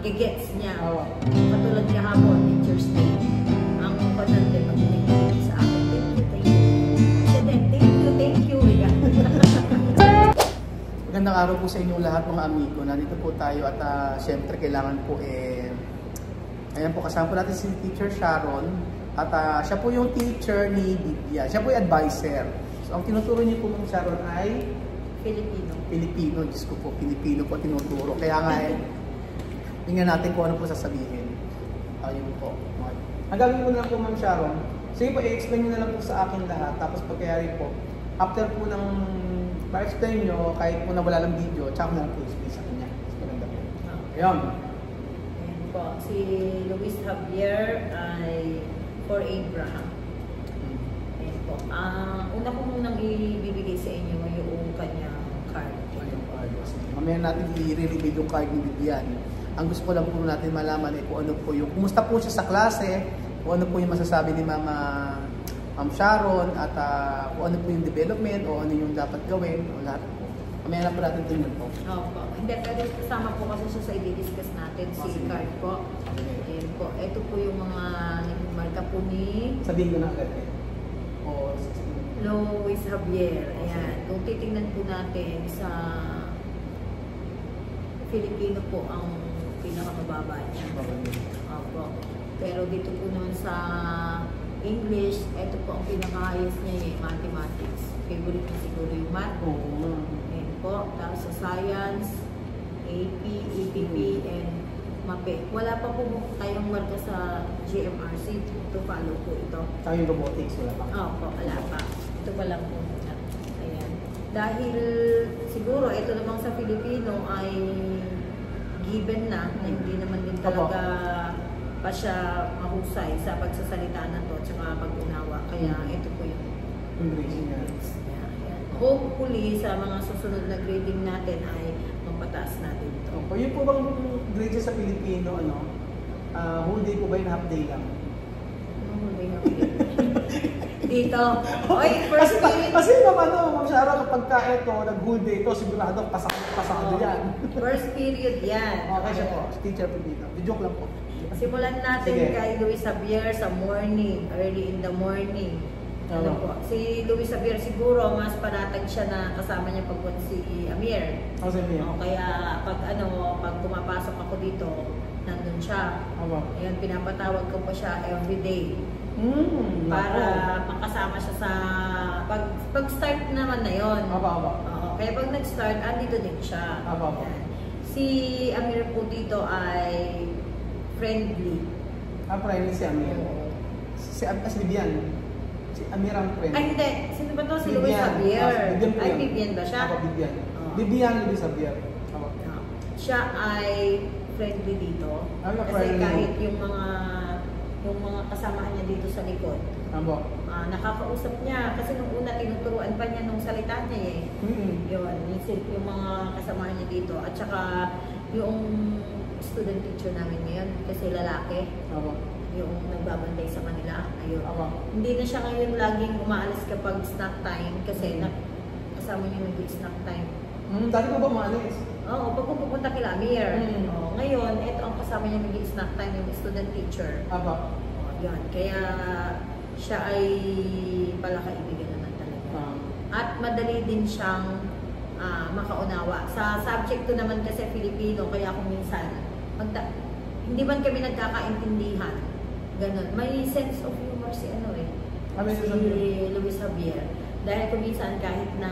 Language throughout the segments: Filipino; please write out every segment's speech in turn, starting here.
gigets niya. Katulad kahapon, Teacher's Day. Ang panante, pag binigay sa akin, thank you. Siya din, thank you. Magandang araw po sa inyong lahat mga amigo. Nandito po tayo at syempre kailangan po ayan po, kasama po natin si Teacher Sharon. At siya po yung teacher ni Bibia. Siya po yung advisor. So ang tinuturo niyo po mga Sharon ay Filipino. Diyos ko po, Filipino po tinuturo. Kaya nga tingnan natin kung ano po sasabihin. Ayun po. Ang gagawin ko na lang po Ma'am Sharon, sige po, i-explain nyo na lang po sa akin lahat. Tapos pagkayari po, after po ng ma-explain nyo, kahit po na wala ng video, tsaka na lang po i-explain sa kanya. Mas maganda po. Ayun. Ayun po, si Luis Javier ay for Abraham. Ayun po. Una ko munang ibibigay sa inyo yung kanyang card. Mamaya natin i-review yung card ni Bibian. Ang gusto ko lang po natin malaman kung ano po yung, kumusta po siya sa klase, kung ano po yung masasabi ni Ma'am Sharon, at kung ano po yung development, o ano yung dapat gawin, o lahat po. Mamaya na po natin tingnan po. Opo. Hindi, pwede kasama po kasi siya sa i-discuss natin, si card po. Ayan po. Ito po yung mga marka po ni... Sabihin ko na agad Luis Javier. Ayan. Kung titingnan po natin sa Filipino po ang pinakamababa niya. Opo. Pero dito po naman sa English, ito po ang pinaka-highest niya mathematics. Favorite niya siguro yung math. Ayan po. Tapos sa science, AP, EPP, and MAPE. Wala pa po tayong marka sa GMRC to follow po ito. Saka yung robotics, wala pa? Opo, wala pa. Ito pa lang po. Ayan. Dahil siguro ito namang sa Filipino ay given na hindi naman din talaga pa siya mahusay sa pagsasalita na to at saka pag-unawa. Kaya ito po yung grading niya. Hopefully sa mga susunod na grading natin ay mapataas natin ito. Opo, yun po bang grade sa Filipino, whole day po ba yun, half day lang? Whole day, half day. Dito. Oy, first period. Kasi Ma'am Sharon, kapag ito, nag-whole day ito, sigurado pasakado yan. First period yan. Okay siya po, teacher po dito. Joke lang po. Simulan natin kay Luis Javier sa morning, early in the morning. Ano po? Si Luis Javier siguro mas panatag siya na kasama niya pag si Amir. Si Amir. Kaya pag pumapasok ako dito, nandun siya. Ayun, pinapatawag ko pa siya every day. Para makasama siya sa pag-start naman na yon. Kaya pag nag-start, andito din siya. Si Amir po dito ay friendly. Friendly si Amir. Si Bibian. Si Amir ang friend. Ay, hindi. Sino ba to? Si Luis Javier. Ay, Bibian ba siya? Bibian. Bibian Luis Javier. Siya ay friendly dito. Kasi kahit yung mga kasamahan niya dito sa likod. Nakakausap niya. Kasi nung una, tinuturuan pa niya nung salita niya Yun. Yung mga kasamahan niya dito. At saka yung student teacher namin ngayon. Kasi lalaki. Yung nagbabantay sa kanila. Ayun. Hindi na siya ngayon laging umaalis kapag snack time kasi kasama niya nag-snack time. Dati ko ba umaalis? Oo, pag pupunta kila Amir. Ngayon, ito ang kasama niya nag-snack time yung student teacher. Yun. Kaya siya ay palakaibigan naman talaga. At madali din siyang makaunawa. Sa subject ko naman kasi Filipino, kaya kung minsan, hindi man kami nagkakaintindihan. Ganon. May sense of humor si si Luis Javier. Dahil kung minsan kahit na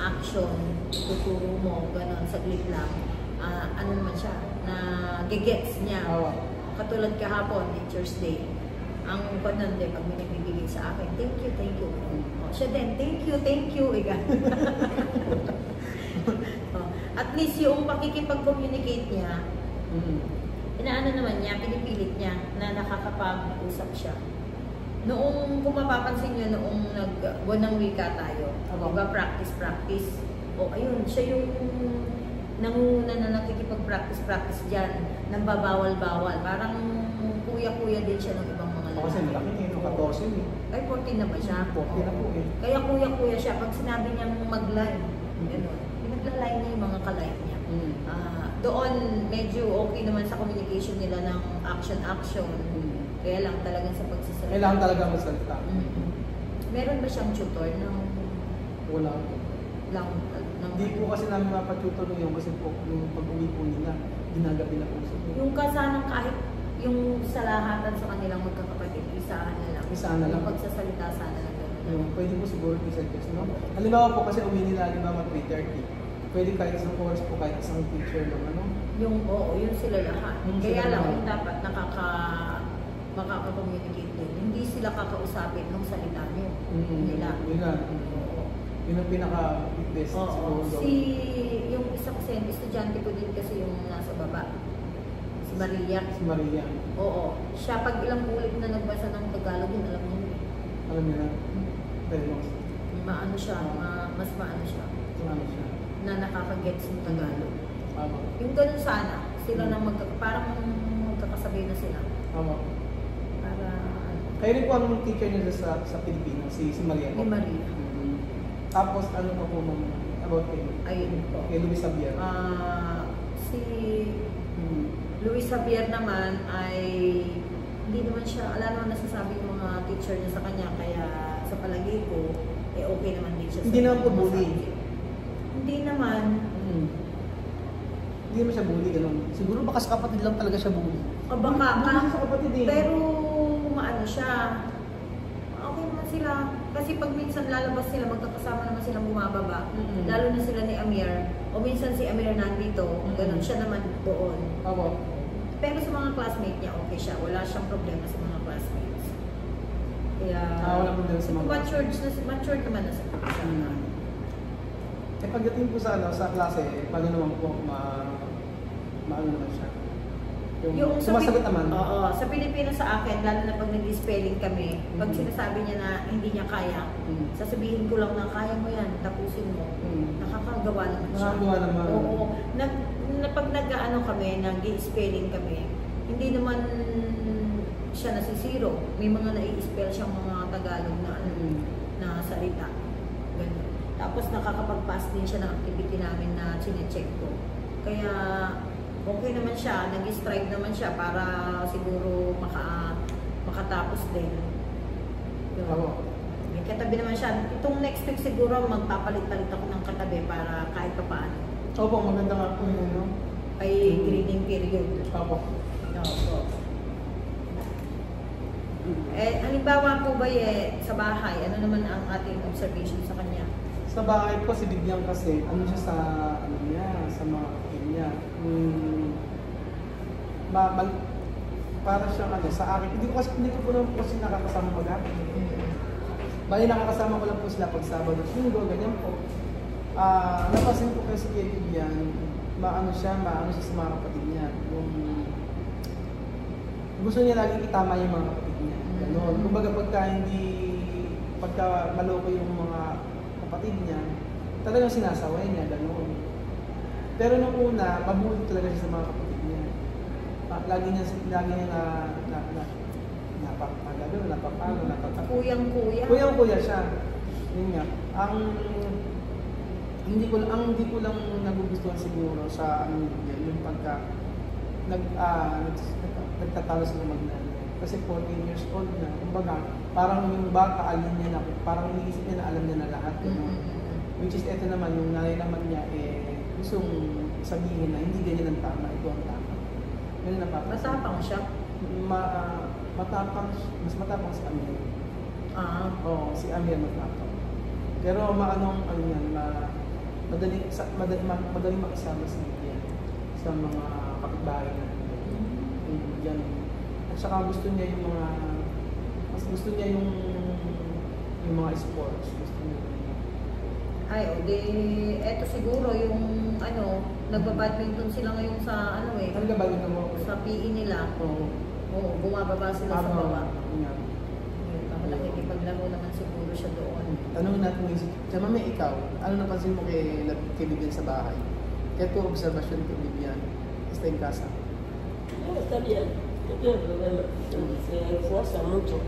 action, tuturo mo, ganon, saglit lang, ano naman siya, na gigets niya. Katulad kahapon, Teacher's Day. Ang panande, pag may nagbibigay sa akin, thank you. Siya din, thank you. At least yung pakikipag-communicate niya, inaano naman niya, pinipilit niya na nakakapag-usap siya. Noong, kung mapapansin niyo, noong nag-buwanang wika tayo, diba, practice. Ayun, siya yung nanguna na nakikipag-practice dyan, nang babawal-bawal. Parang kuya-kuya din siya ng ibang mga lalaki. Kasi malaki niya, 14 Ay, 14 na ba siya? 14 na po Kaya kuya-kuya siya. Pag sinabi niyang mag-line, pinagla-line niya yung mga ka-line niya. Doon, medyo okay naman sa sa communication nila ng action. Kaya lang talagang sa pagsasalita. Kailangan talaga magsalita. Meron ba siyang tutor ng Wala. lang? Hindi po kasi namin mapatutor yun kasi po yung pag-uwi po nila, ginagabi na po sila. Yung kasanang kahit yung salahatan sa kanilang magkakapatid, isahan na lang. Isahan na lang. Yung pagsasalita sana na gano'n. Pwede po siguro i-suggest, no? Halimbawa po kasi uwi nila, halimbawa 3:30. Pwede kahit isang course po, kahit isang teacher lang, ano? Yun sila lahat. Yung Kaya sila lang, lahat. yung dapat makaka-communicate din. Hindi sila kakausapin ng salita nyo. Nila. Yun ang pinaka-best siguro. Yung isa kasi, estudyante ko din kasi yung nasa baba. Si Maria. Si Maria. Oo. Siya pag ilang ulit na nagbasa ng Tagalog, yun alam niya. Alam niya na. Pero, Maano siya, mas maano siya. ano siya? Na nakaka-gets ng Tagalog. Tama. Yung ganun sana, sila na parang magkakasabay na sila. Tama. Para, Kayo rin po anong teacher niya sa Pilipinas? Si Maria po? ni Maria. Tapos ano pa po nung about kayo? Ayun po. Kay Luis Javier? Si Luis Javier naman ay hindi naman siya, ala naman nasasabi ng mga teacher niya sa kanya, kaya sa palagi ko, okay naman din siya. Hindi naman po bully? Hindi naman. Hindi naman siya bully, gano'n. Siguro baka sa kapatid lang talaga siya bully. O baka Bully sa kapatid eh. pero maano siya, okay naman sila. Kasi pag minsan lalabas sila, magkakasama naman silang bumababa. Lalo na sila ni Amir. O minsan si Amir nandito, ganun siya naman doon. Ako. Pero sa mga classmate niya, okay siya. Wala siyang problema sa mga classmates. Kaya, wala problema sa mga matured naman na siya. Eh pagdating po sa klase, paano naman po maano naman siya? Yung sumasagot naman? Oo. Sa Pilipinas sa akin, lalo na pag nag-spelling kami, pag sinasabi niya na hindi niya kaya, sasabihin ko lang na kaya mo yan, tapusin mo. Nakakagawa naman siya. Nakakagawa naman. Oo. Pag nag-ano kami, nag-spelling kami, hindi naman siya nasisiro. May mga nai-spell siyang mga Tagalog na na salita. Ganun. Tapos nakakapag-pass din siya ng activity namin na chinecheck ko. Kaya okay naman siya, nag-strive naman siya para siguro makatapos din. Ako. May katabi naman siya. Itong next week siguro magpapalit-palit ako ng katabi para kahit pa paano. Opo, maganda nga po yun, no? Ay grading period. Opo. Opo. Halimbawa po ba sa bahay, ano naman ang ating observation sa kanya? Sa bahay po, si Bigyan kasi, ano siya sa, sa mga kapatid niya. Para siyang sa akin, hindi ko po naman po kasi nakakasama mag-api. Bali, nakakasama ko lang po sila pag Sabado, Linggo, ganyan po. Napasin ko kasi kay Bigyan, maano siya sa mga kapatid niya. Gusto niya lagi itama yung mga kapatid niya. Ganon. Kumbaga pagka maloko yung mga kapatid niya, talagang sinasaway niya, gano'n. Pero nung una, mabuti talaga siya sa mga kapatid niya. Lagi niya napapalo. Kuyang-kuya? Kuyang-kuya siya. Yun nga. Hindi ko lang nagugustuhan siguro sa yung pagka nagtatalo sila mag-nanay. Kasi 14 years old na. Kumbaga, parang yung bata, alam niya na, parang iniisip niya na alam niya na lahat. Which is, eto naman, yung nanay naman niya, gustong sabihin na hindi ganyan ang tama, ito ang tama. Ganyan na papa. Matapang siya? Mas matapang si Amir. Oo, si Amir matapang. Pero madaling makisama si Bigyan sa mga kapitbahay natin. Yan. At saka gusto niya yung mga sports. Gusto niya. Eto siguro yung nagbabadminton sila ngayon sa Nagba-badminton mo? sa PE nila. Oo. Oo, bumababa sila sa baba. Yan. Nakikipaglaro naman siguro siya doon. Tanungin natin yung sa mami, ikaw, ano napansin mo kay Bigyan sa bahay? Kaya po observasyon kay Bigyan, está en casa. Está bien, no tiene problema. Se esfuerza mucho.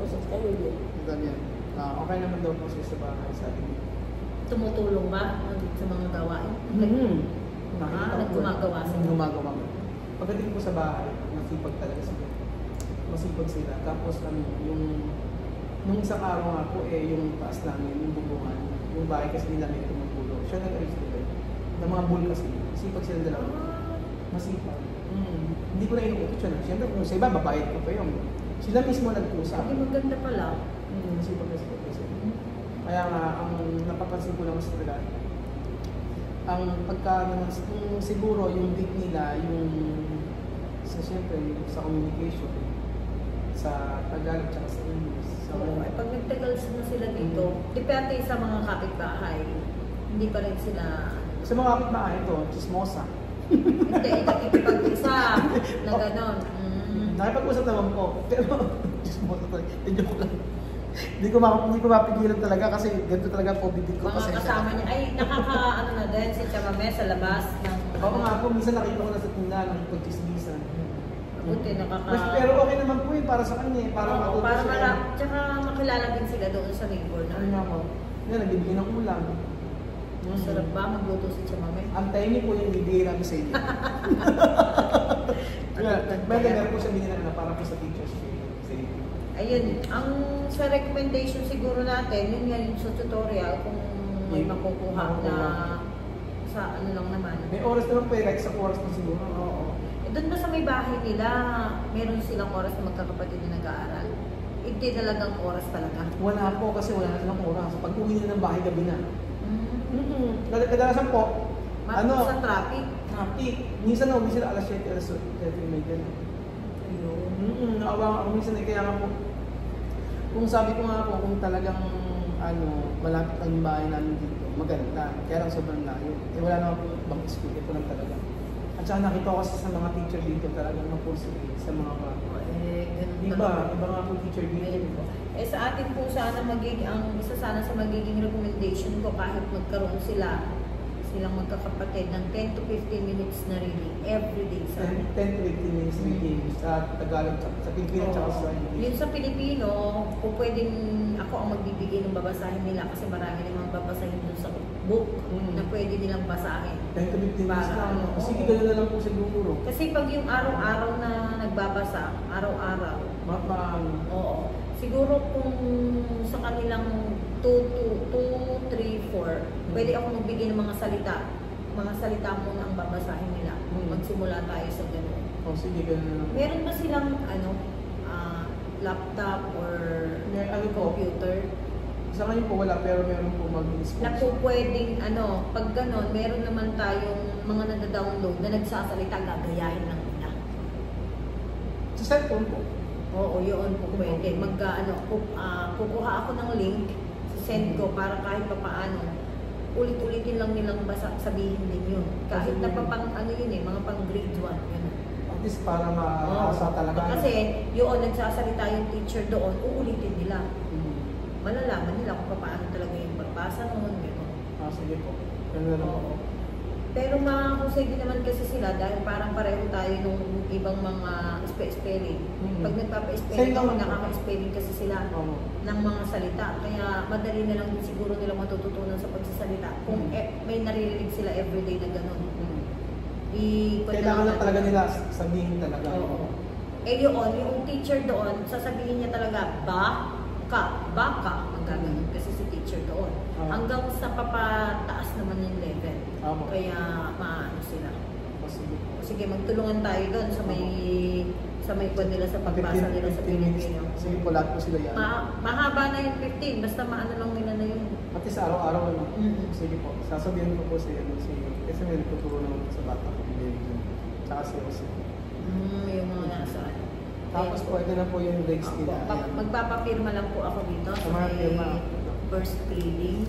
Está muy bien. Está bien. Okay naman daw po siya sa bahay sa atin. Tumutulong ba sa mga gawain? Gumagawa sila. Gumagawa. Pagdating ko sa bahay, masipag talaga sila. Masipag sila. Tapos nung isang araw nga po, yung taas namin, yung bubungan, yung bahay kasi nila may tumutulo. Siya nag-ayos nila. Ng mga bull kasi, masipag sila dalawa. Masipag. Hindi ko na inuutot siya na. Siyempre kung sa iba, babayad ko pa yun. Sila mismo nagpusa. Hindi maganda pala. Masipag kasi. Kaya nga, ang napapansin ko lang sa talaga, ang siguro yung big nila, siyempre, sa communication, sa Tagalog at sa English. So, pag nagtagal na sila dito, depende sa mga kapitbahay, hindi pa rin sila... Sa mga kapitbahay ito, chismosa. Hindi, nakikipag-isa na gano'n. Nakipag-usap naman po, pero chismosa talaga. Joke lang. Hindi ko mapigilan talaga kasi ganito talaga po bibig ko. Mga kasama niya, ay nakaka-ano na din si Chamame sa labas ng... Oo nga po, minsan nakita ko na sa tindahan ng pagchismisan. Buti, Pero okay naman po yun para sa kanya, para matuto siya. Tsaka makilala din sila doon sa neighbor na. Ano nga po? Yan, nagbibigyan ng ulam. Sarap ba magluto si Chamame? Antayin niyo po yung bibigay namin sa inyo. May meron po siya binila na para po sa teachers sa inyo. Ayun, ang sa recommendation siguro natin, yun nga yung sa tutorial, kung may makukuha na sa ano lang naman. May oras naman po, like sa oras na siguro. Oo. Doon ba sa may bahay nila, meron silang oras na magkakapatid na nag-aaral? Hindi talagang oras talaga? Wala po kasi wala na silang oras. Pag uwi nila ng bahay, gabi na. Kadalasan po, sa traffic? Traffic. Minsan na uwi sila alas 7, alas 8, may gano'n. Naawa ako minsan kaya nga po, kung sabi ko nga po, kung talagang malapit ang yung bahay namin dito, maganda. Kaya lang sobrang layo. Wala naman po ibang school, ito lang talaga. At saka nakita ko kasi sa mga teacher dito talagang mapursige sa mga iba nga po teacher dito. Sa atin po sana isa sana sa magiging recommendation ko kahit magkaroon silang magkakapatid ng 10 to 15 minutes na reading every day sa 10 to 15 minutes reading sa Tagalog, sa Pilipino at sa English. Yun sa Pilipino, kung pwedeng ako ang magbibigay ng babasahin nila kasi marami namang babasahin dun sa book na pwede nilang basahin. 10 to 15 minutes lang. Sige, gano'n na lang po siguro. Kasi pag yung araw-araw na nagbabasa, araw-araw. Oo. Siguro kung sa kanilang 2, 3, 4, pwede ako magbigay ng mga salita. Mga salita muna ang babasahin nila. Magsimula tayo sa gano'n. Sige, gano'n na lang. Meron ba silang laptop or computer? Sa ngayon po wala, pero meron po mag-sponsor. Na po pwedeng, pag gano'n, meron naman tayong mga nag-download na nagsasalita, gagayahin lang nila. Sa cellphone po? Oo, yun po pwede. Kukuha ako ng link, send ko para kahit pa paano, ulit-ulitin lang nilang sabihin din yun. Kahit na pa mga pang grade 1, yun. At least para maasa talaga. Kasi yun, nagsasalita yung teacher doon, uulitin nila. Malalaman nila kung paano talaga yung pagbasa noon. Sige po. Oo. Pero mahusay din naman kasi sila dahil parang pareho tayo nung ibang mga spelling. Pag nagpapa-spelling ako, nakaka-spelling kasi sila ng mga salita. Kaya madali na lang siguro nila matututunan sa pagsasalita. Kung may naririnig sila everyday na gano'n. Kailangan lang talaga nila sabihin talaga. Yung teacher doon, sasabihin niya talaga, baka, ang gagawin kasi si teacher doon. Hanggang sa papataas naman yung level. Kaya maano sila. Sige, magtulungan tayo doon sa may nila sa pagbasa nila sa Pilipino. Sige po, lahat po sila yan. Mahaba na yung 15, basta maano lang nila na yun. Pati sa araw-araw, sige po, sasabihin ko po sa iyo, kasi may nagtuturo naman sa bata ko, tsaka si Jose. Yung mga nasa Tapos po, ito na po yung grades nila. Magpapapirma lang po ako dito sa may first reading.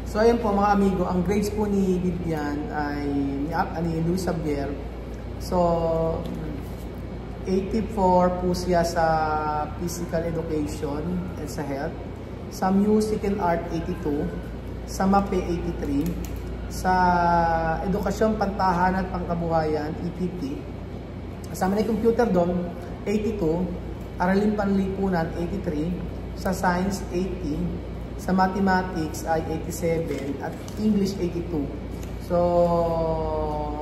So ayan po mga amigo, ang grades po ni Vivian ay ni Luis Xavier. So 84 po siya sa physical education at sa health. Sa music and art 82, sa MAPE 83, sa edukasyon, pantahan at pangkabuhayan 80. Kasama na yung computer doon 82, aralin panlipunan 83, sa science 80, sa mathematics ay 87 at English 82. So,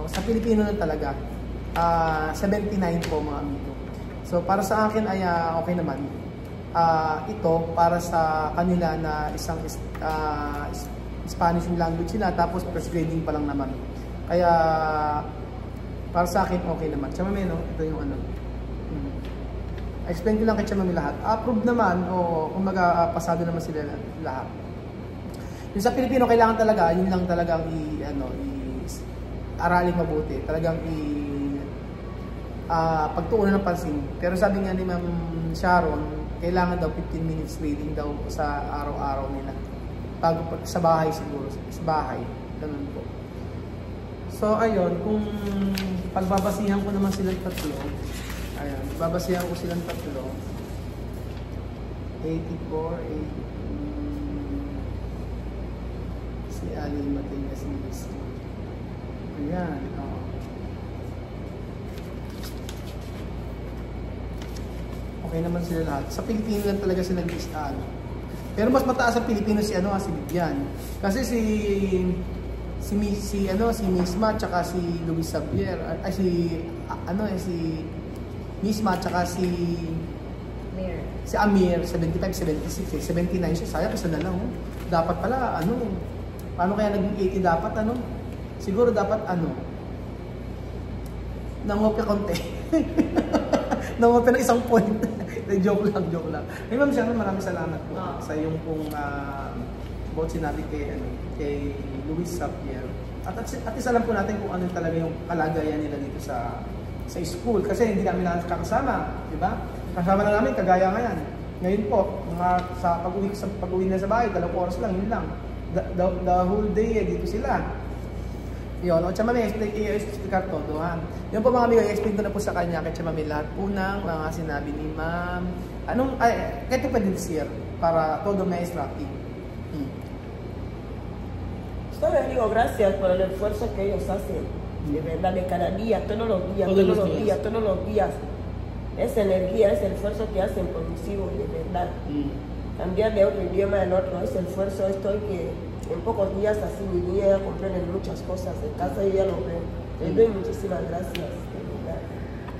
sa Pilipino na talaga, 79 po mga amigo. So, para sa akin ay okay naman. Ito, para sa kanila na isang Spanish language sila, tapos first grading pa lang naman. Kaya, para sa akin, okay naman. Chamame, no? Ito yung ano. Explain ko lang kay Chamame lahat. Approved naman, o kung pasado naman sila lahat. Yung sa Pilipino, kailangan talaga, yun lang talagang aralin mabuti. Talagang pagtuunan ng pansin. Pero sabi nga ni Ma'am Sharon, kailangan daw 15 minutes reading daw sa araw-araw nila. Bago sa bahay siguro. Sa bahay. Ganun po. So, ayun, kung pagbabasihan ko naman silang tatlo, ayun, babasihan ko silang tatlo, 84, si Ali Matay si Miss. Ayan, okay naman sila lahat. Sa Pilipino lang talaga sila nag-istaan. Pero mas mataas sa Pilipino si si Vivian. Kasi si Misma tsaka si Luis Xavier, si Misma tsaka si Amir 75, 76, 79 siya. Sayang isa na lang. Dapat pala paano kaya naging 80 dapat siguro dapat nangopya konti. Nangopya ng isang point. joke lang. Hey, Ma'am Sharon, maraming salamat po sa iyong pong about sinabi kay Luis Xavier. At isa lang po natin kung ano talaga yung kalagayan nila dito sa school. Kasi hindi namin nakakasama, di ba? Kasama na namin, kagaya ngayon. Ngayon po, sa pag-uwi na sa bahay, 2 oras lang, yun lang. The whole day, dito sila. Yun, o Chamame, i-explicar todo, ha? Yun po mga amigo, i-explain ko na po sa kanya kay Chamame lahat po ng mga sinabi ni Ma'am. Kahit po pwede decir, para todo me es rápido. Solo digo gracias por el esfuerzo que ellos hacen, de verdad, de cada día, todos los días. Esa energía, ese esfuerzo que hacen por mis hijos, de verdad. Cambiar de otro idioma al otro, ese esfuerzo estoy que en pocos días así mi niña comprende muchas cosas en casa y ya lo veo. Les doy muchísimas gracias, de verdad.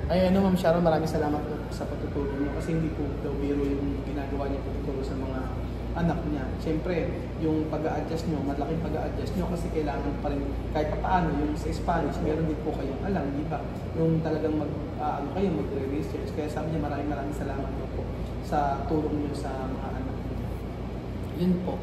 Ay, Ma'am Sharon, maraming salamat po sa pagtutulong niyo kasi hindi po daw biro yung ginagawa niyo pagtutulong sa mga anak niya. Siyempre, yung pag-a-adjust nyo, malaking pag-a-adjust nyo kasi kailangan pa rin kahit paano yung sa Spanish, meron din po kayong alam, di ba? Yung talagang magre-research. Kaya sabi niya, maraming salamat po sa tulong niyo sa mga anak niyo. Yun po.